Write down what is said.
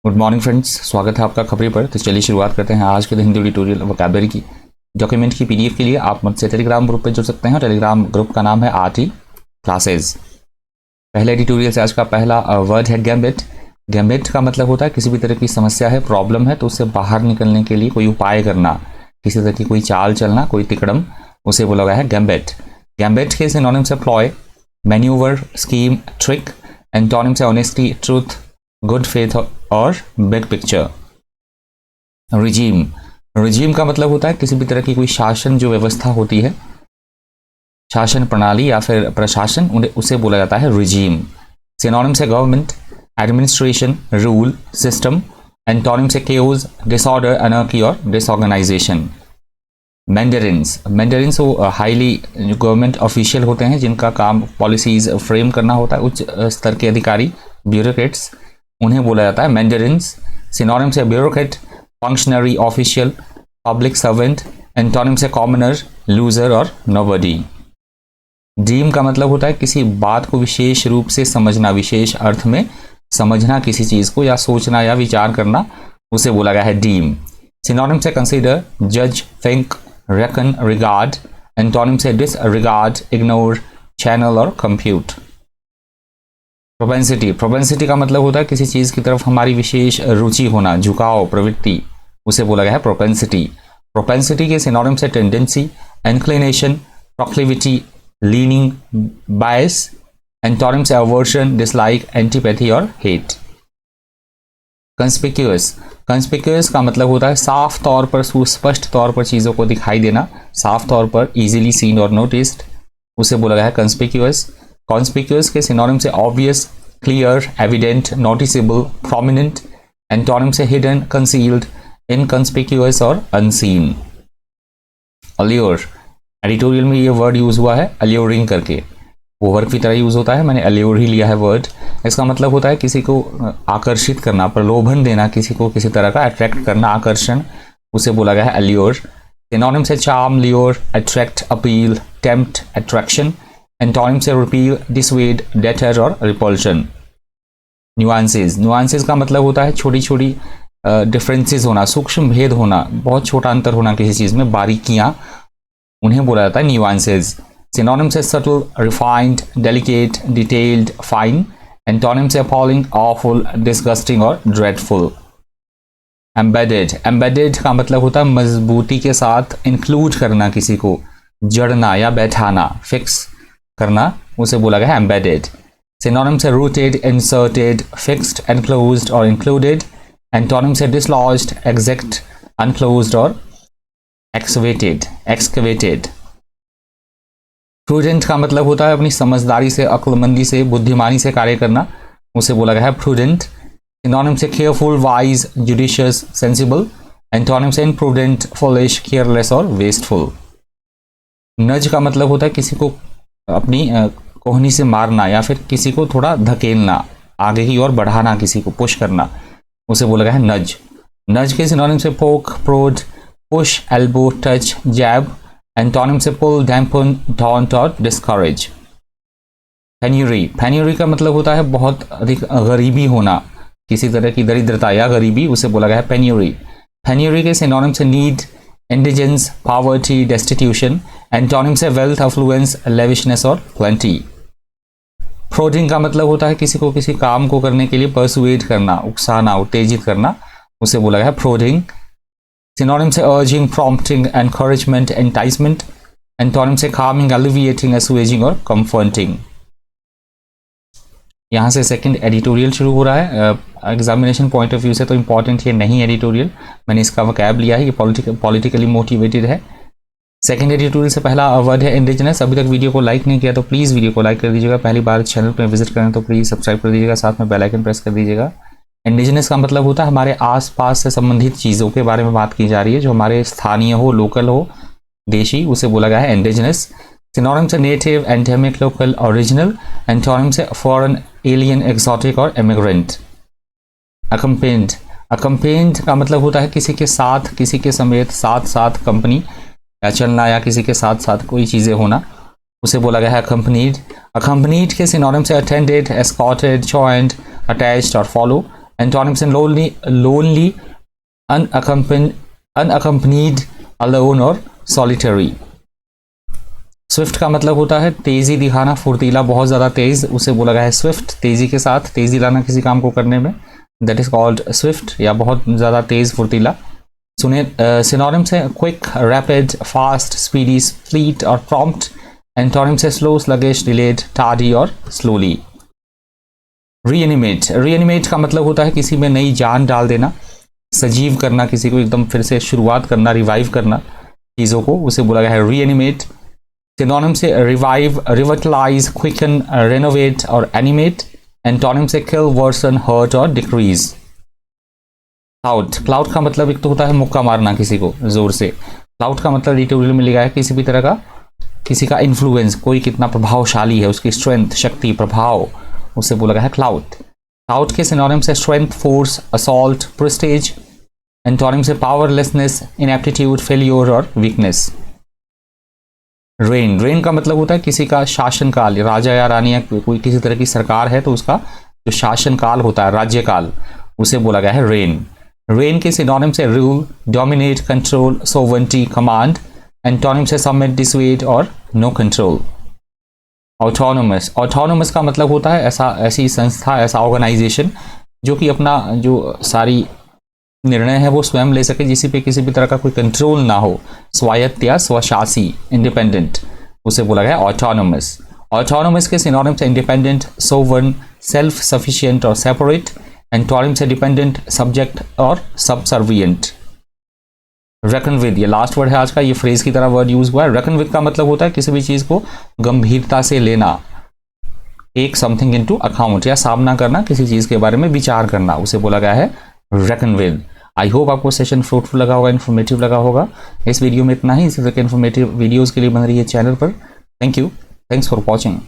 Good morning friends, स्वागत है आपका खबरी पर। तो चलिए शुरुआत करते हैं आज के हिंदी ट्यूटोरियल वोकैबुलरी की। डॉक्यूमेंट की पीडीएफ के लिए आप मुझसे टेलीग्राम ग्रुप पर जुड़ सकते हैं। टेलीग्राम ग्रुप का नाम है आरटी क्लासेस। पहले एडिटोरियल से आज का पहला वर्ड है गैम्बिट। गैम्बिट का मतलब होता है किसी भी तरह की समस्या है, प्रॉब्लम है, तो उससे बाहर निकलने के लिए कोई उपाय करना, किसी तरह की कोई चाल चलना, कोई तिकड़म, उसे बोला गया है गैम्बिट। गैम्बिट के सिनोनिम्स है ploy, manoeuvre, scheme, trick. Antonyms है ऑनेस्टी, ट्रूथ, गुड फेथ और बिग पिक्चर। रिजीम, रिजीम का मतलब होता है किसी भी तरह की कोई शासन जो व्यवस्था होती है, शासन प्रणाली या फिर प्रशासन, उसे बोला जाता है रिजीम। सिनोनिम्स है government, administration, rule, system. Antonyms है केओस, डिसऑर्डर, अनर्की और डिसऑर्गेनाइजेशन। मैंडरिन्स, मैंडरिन्स वो हाईली गवर्नमेंट ऑफिशियल होते हैं जिनका काम पॉलिसीज फ्रेम करना होता है, उच्च स्तर के अधिकारी, ब्यूरोक्रेट्स, उन्हें बोला जाता है मैंडरिन्स। सिनोनिम्स है bureaucrat, functionary, official, public servant. Antonyms है कॉमनर, लूजर और नोबडी। डीम का मतलब होता है किसी बात को विशेष रूप से समझना, विशेष अर्थ में समझना किसी चीज को, या सोचना या विचार करना, उसे बोला गया है डीम। सिनोनिम्स है कंसीडर, जज, थिंक, रेकन, रिगार्ड। एंटोनिम्स है डिसरिगार्ड, इग्नोर, चैनल और कंप्यूट। प्रोपेंसिटी, प्रोपेंसिटी का मतलब होता है किसी चीज की तरफ हमारी विशेष रुचि होना, झुकाव, प्रवृत्ति, उसे बोला गया है प्रोपेंसिटी। प्रोपेंसिटी के सिनोनिम्स है टेंडेंसी, इंक्लिनेशन, प्रोक्लिविटी, लीनिंग, बायस। एंटोनिम्स है अवर्जन, डिसलाइक, एंटीपैथी और हेट। कंस्पिक्यूअस, कंस्पिक्यूअस का मतलब होता है साफ तौर पर, सुस्पष्ट तौर पर चीजों को दिखाई देना, साफ तौर पर, इजीली सीन और नोटिस्ड, उसे बोला गया है कंस्पिक्यूअस। कॉन्स्पिक्यूअस के सिनोनिम्स से obvious, clear, evident, noticeable, prominent. Antonyms से हिडन, कंसील्ड, इनकंस्पिक्यूअस और अनसीन। अल्योर, एडिटोरियल में ये वर्ड यूज हुआ है अल्योरिंग करके, वो वर्ड की तरह यूज होता है, मैंने अल्योर ही लिया है वर्ड। इसका मतलब होता है किसी को आकर्षित करना, प्रलोभन देना, किसी को किसी तरह का अट्रैक्ट करना, आकर्षण, उसे बोला गया है अल्योर। सिनोनिम्स है charm, lure, attract, appeal, tempt, attraction. Antonyms से रिपील, डिसवेड, डेटर और रिपल्शन। न्यूआंसेस, न्यूआंसेस का मतलब होता है छोटी छोटी डिफरेंसेस होना, सूक्ष्म भेद होना, बहुत छोटा अंतर होना किसी चीज में, बारीकियां, उन्हें बोला जाता है न्यूआंसेस। सिनोनिम्स है subtle, refined, delicate, detailed, fine. Antonyms से अपॉलिंग, ऑफुल, डिस्गस्टिंग और ड्रेडफुल। एम्बेडेड, एम्बेडेड का मतलब होता है मजबूती के साथ इंक्लूड करना, किसी को जड़ना या बैठाना, फिक्स करना, उसे बोला गया है एम्बेडेड। सिनोनिम्स है रूटेड, इंसर्टेड, फिक्स्ड, एनक्लोज्ड और इंक्लूडेड। एंटोनिम्स है डिसलॉज्ड, एग्जैक्ट, अनक्लोज्ड और एक्सवेटेड, एक्सकवेटेड। प्रूडेंट का मतलब होता है अपनी समझदारी से, अक्लमंदी से, बुद्धिमानी से कार्य करना, उसे बोला गया है प्रूडेंट। सिनोनिम्स है careful, wise, judicious, sensible. Antonyms है इनप्रूडेंट, फुलिश, केयरलेस और वेस्टफुल। नज का मतलब होता है किसी को अपनी कोहनी से मारना या फिर किसी को थोड़ा धकेलना, आगे की ओर बढ़ाना, किसी को पुश करना, उसे बोला गया है नज। नज के सिनोनिम से पोक, प्रोड, पुश, एल्बो, टच, जैब। एंटोनिम से पुल, डैम्पन, टॉन्ट और डिस्करेज। पेन्यूरी, पेन्यूरी का मतलब होता है बहुत अधिक गरीबी होना, किसी तरह की दरिद्रता या गरीबी, उसे बोला गया है पेन्यूरी। पेन्यूरी के सिनोनिम से need, indigenous, poverty, destitution. Antonyms है वेल्थ, अफ्लुएंस, लेविशनेस और प्लेंटी। प्रोडिंग का मतलब होता है किसी को किसी काम को करने के लिए परसुएड करना, उकसाना, उत्तेजित करना, उसे बोला गया है प्रोडिंग। सिनोनिम्स है urging, prompting, encouragement, enticement. Antonyms है कामिंग, एलिविएटिंग, असुएजिंग और कंफर्टिंग। यहाँ से सेकंड एडिटोरियल शुरू हो रहा है। एग्जामिनेशन पॉइंट ऑफ व्यू से तो इंपॉर्टेंट ये नहीं एडिटोरियल, मैंने इसका वोकैब लिया है, ये पॉलिटिकली मोटिवेटेड है। सेकंड एडिटोरियल से पहला वर्ड है इंडिजिनस। अभी तक वीडियो को लाइक नहीं किया तो प्लीज़ वीडियो को लाइक कर दीजिएगा, पहली बार चैनल पर विजिट करें तो प्लीज़ सब्सक्राइब कर दीजिएगा, साथ में बेल आइकन प्रेस कर दीजिएगा। इंडिजिनस का मतलब होता है हमारे आसपास से संबंधित चीज़ों के बारे में बात की जा रही है, जो हमारे स्थानीय हो, लोकल हो, देशी, उसे बोला गया है इंडिजिनस। सिनोनिम्स है native, endemic, local, original. Antonyms है फॉरेन, एलियन, एक्सोटिक और इमिग्रेंट। अकम्पेंड, अकम्पेंड का मतलब होता है किसी के साथ, किसी के समेत, साथ साथ, कंपनी या चलना, या किसी के साथ साथ कोई चीज़ें होना, उसे बोला गया है अकम्पनीड। अकम्पनीड के सिनोनिम्स है अटेंडेड, एस्कॉर्टेड, जॉइंड, अटैच्ड और फॉलो। एंटोनिम्स इन लोनली, लोनली, अनअकम्पनीड, अलोन और सॉलिटरी। स्विफ्ट का मतलब होता है तेजी दिखाना, फुर्तीला, बहुत ज्यादा तेज, उसे बोला गया है स्विफ्ट। तेजी के साथ, तेजी लाना किसी काम को करने में, दैट इज कॉल्ड स्विफ्ट, या बहुत ज्यादा तेज, फुर्तीला। सुने सिनोनिम्स है quick, rapid, fast, speedy, fleet और प्रॉम्प्ट। एंटोनिम्स है स्लो, स्लगिश, डिलेड, टार्डी और स्लोली। रीएनिमेट, रीएनिमेट का मतलब होता है किसी में नई जान डाल देना, सजीव करना, किसी को एकदम फिर से शुरुआत करना, रिवाइव करना चीज़ों को, उसे बोला गया है रीएनिमेट। सिनोनिम से रिवाइव, रिविटलाइज, क्विकन, रेनोवेट और एनिमेट। एंटोनिम से किल, वर्सन, हर्ट और डिक्रीज। क्लाउड, क्लाउड का मतलब एक तो होता है मुक्का मारना किसी को जोर से। क्लाउड का मतलब डिटेल में लिखा है किसी भी तरह का, किसी का इन्फ्लुएंस, कोई कितना प्रभावशाली है, उसकी स्ट्रेंथ, शक्ति, प्रभाव, उसे बोला गया है क्लाउड। क्लाउड के सिनोनिम से strength, force, assault, prestige. Antonym से पावरलेसनेस, इनएप्टीट्यूड, फेलियर और वीकनेस। रेन, रेन का मतलब होता है किसी का शासनकाल, राजा या रानी या कोई किसी तरह की सरकार है तो उसका जो शासनकाल होता है, राज्यकाल, उसे बोला गया है रेन। रेन के सिनोनिम से rule, dominate, control, sovereignty, command. Antonym से सबमिट, डिसवेड और नो कंट्रोल। ऑटोनोमस, ऑटोनोमस का मतलब होता है ऐसा, ऐसी संस्था, ऐसा ऑर्गेनाइजेशन जो कि अपना जो सारी निर्णय है वो स्वयं ले सके, जिसी पे किसी भी तरह का कोई कंट्रोल ना हो, स्वायत्त या स्वशासी, इंडिपेंडेंट, उसे बोला गया ऑटोनोमस। ऑटोनोमस के सिनोनिम से इंडिपेंडेंट, सोवरन, सेल्फ सफिशिएंट और सेपरेट। एंटोनिम से डिपेंडेंट, सब्जेक्ट और सबसर्विएंट। रेकन विद, ये लास्ट वर्ड है आज का, ये फ्रेज की तरह वर्ड यूज हुआ है। रेकन विद का मतलब होता है किसी भी चीज को गंभीरता से लेना, टेक समथिंग इनटू अकाउंट, या सामना करना, किसी चीज के बारे में विचार करना, उसे बोला गया है रेकन विद। आई होप आपको सेशन फ्रूटफुल लगा होगा, इन्फॉर्मेटिव लगा होगा। इस वीडियो में इतना ही। इसी तरह के इन्फॉर्मेटिव वीडियोस के लिए बन रही है चैनल पर। Thank you, thanks for watching.